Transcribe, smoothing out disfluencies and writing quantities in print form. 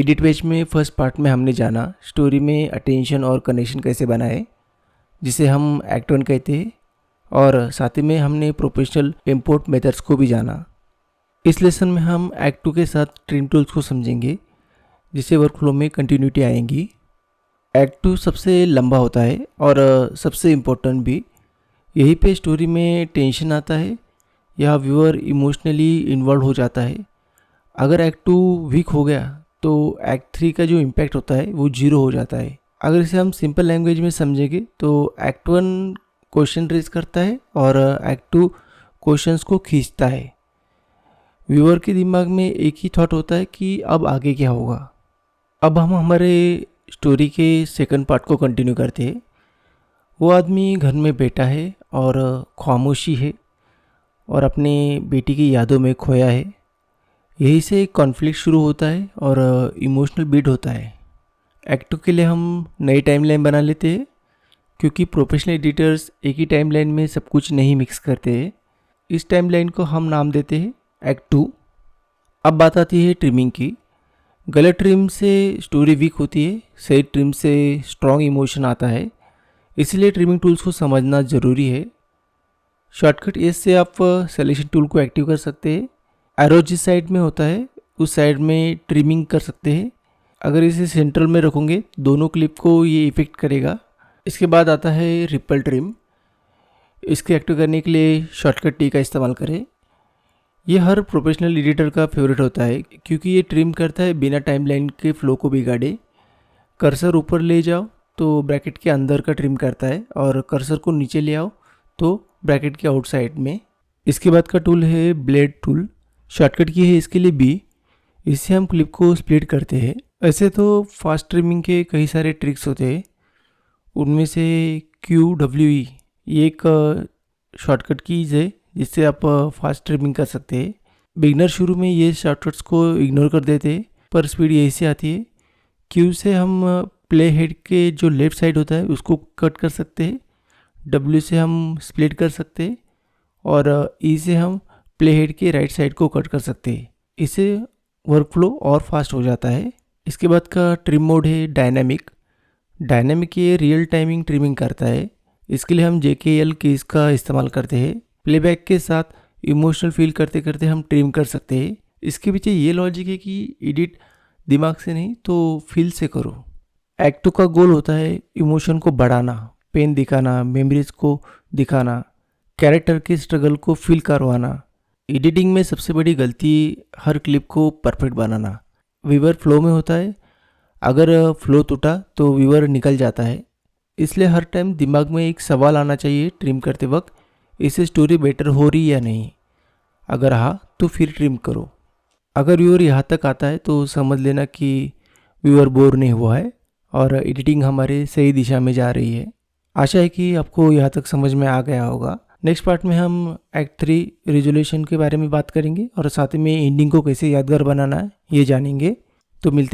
Edit page में first part में हमने जाना स्टोरी में अटेंशन और कनेक्शन कैसे बनाए, जिसे हम एक्ट 1 कहते हैं, और साथ ही में हमने प्रोफेशनल इंपोर्ट मेथड्स को भी जाना। इस लेसन में हम एक्ट 2 के साथ ट्रिम टूल्स को समझेंगे, जिससे वर्कफ्लो में कंटिन्यूटी आएंगी। एक्ट 2 सबसे लंबा होता है और सबसे इम्पोर्टेंट भी। यहीं पे स्टोरी में टेंशन आता है या व्यूअर इमोशनली इन्वॉल्व हो जाता है। अगर एक्ट 2 वीक हो गया तो एक्ट 3 का जो इम्पैक्ट होता है वो 0 हो जाता है। अगर इसे हम सिंपल लैंग्वेज में समझेंगे तो एक्ट 1 क्वेश्चन रेज करता है और एक्ट 2 क्वेश्चंस को खींचता है। व्यूअर के दिमाग में एक ही थॉट होता है कि अब आगे क्या होगा। अब हम हमारे स्टोरी के सेकंड पार्ट को कंटिन्यू करते हैं। वो आदमी घर में बैठा है और खामोशी है और अपने बेटी की यादों में खोया है। यहीं से कॉन्फ्लिक्ट शुरू होता है और इमोशनल बीट होता है। एक्ट 2 के लिए हम नई टाइमलाइन बना लेते हैं, क्योंकि प्रोफेशनल एडिटर्स एक ही टाइमलाइन में सब कुछ नहीं मिक्स करते हैं। इस टाइमलाइन को हम नाम देते हैं एक्ट 2। अब बात आती है ट्रिमिंग की। गलत ट्रिम से स्टोरी वीक होती है, सही ट्रिम से स्ट्रॉन्ग इमोशन आता है। इसलिए ट्रिमिंग टूल्स को समझना ज़रूरी है। शॉर्टकट एस से आप सिलेक्शन टूल को एक्टिव कर सकते हैं। एरो जिस साइड में होता है उस साइड में ट्रिमिंग कर सकते हैं। अगर इसे सेंट्रल में रखोगे दोनों क्लिप को ये इफेक्ट करेगा। इसके बाद आता है रिपल ट्रिम। इसके एक्टिव करने के लिए शॉर्टकट टी का इस्तेमाल करें। ये हर प्रोफेशनल एडिटर का फेवरेट होता है, क्योंकि ये ट्रिम करता है बिना टाइमलाइन के फ्लो को बिगाड़े। कर्सर ऊपर ले जाओ तो ब्रैकेट के अंदर का ट्रिम करता है, और कर्सर को नीचे ले आओ तो ब्रैकेट के आउटसाइड में। इसके बाद का टूल है ब्लेड टूल। शॉर्टकट की है इसके लिए बी। इससे हम क्लिप को स्प्लिट करते हैं। ऐसे तो फास्ट ट्रिमिंग के कई सारे ट्रिक्स होते हैं, उनमें से QWE ये एक शॉर्टकट कीज है जिससे आप फास्ट ट्रिमिंग कर सकते हैं। बिगनर शुरू में ये शॉर्टकट्स को इग्नोर कर देते हैं, पर स्पीड यही से आती है। क्यू से हम प्ले हेड के जो लेफ्ट साइड होता है उसको कट कर सकते हैं। W से हम स्प्लिट कर सकते हैं, और E से हम प्ले हेड के राइट साइड को कट कर सकते हैं। इससे वर्कफ्लो और फास्ट हो जाता है। इसके बाद का ट्रिम मोड है डायनामिक। डायनामिक ये रियल टाइमिंग ट्रिमिंग करता है। इसके लिए हम JKL कीज का इस्तेमाल करते हैं। प्लेबैक के साथ इमोशनल फील करते करते हम ट्रिम कर सकते हैं। इसके पीछे ये लॉजिक है कि एडिट दिमाग से नहीं तो फील से करो। एक्ट 2 का गोल होता है इमोशन को बढ़ाना, पेन दिखाना, मेमोरीज को दिखाना, कैरेक्टर के स्ट्रगल को फील करवाना। एडिटिंग में सबसे बड़ी गलती हर क्लिप को परफेक्ट बनाना। व्यूअर फ्लो में होता है, अगर फ्लो टूटा तो व्यूअर निकल जाता है। इसलिए हर टाइम दिमाग में एक सवाल आना चाहिए ट्रिम करते वक्त, इससे स्टोरी बेटर हो रही या नहीं। अगर हाँ तो फिर ट्रिम करो। अगर व्यूअर यहाँ तक आता है तो समझ लेना कि व्यूअर बोर नहीं हुआ है और एडिटिंग हमारे सही दिशा में जा रही है। आशा है कि आपको यहाँ तक समझ में आ गया होगा। नेक्स्ट पार्ट में हम एक्ट 3 रिजोल्यूशन के बारे में बात करेंगे और साथ में एंडिंग को कैसे यादगार बनाना है ये जानेंगे। तो मिलते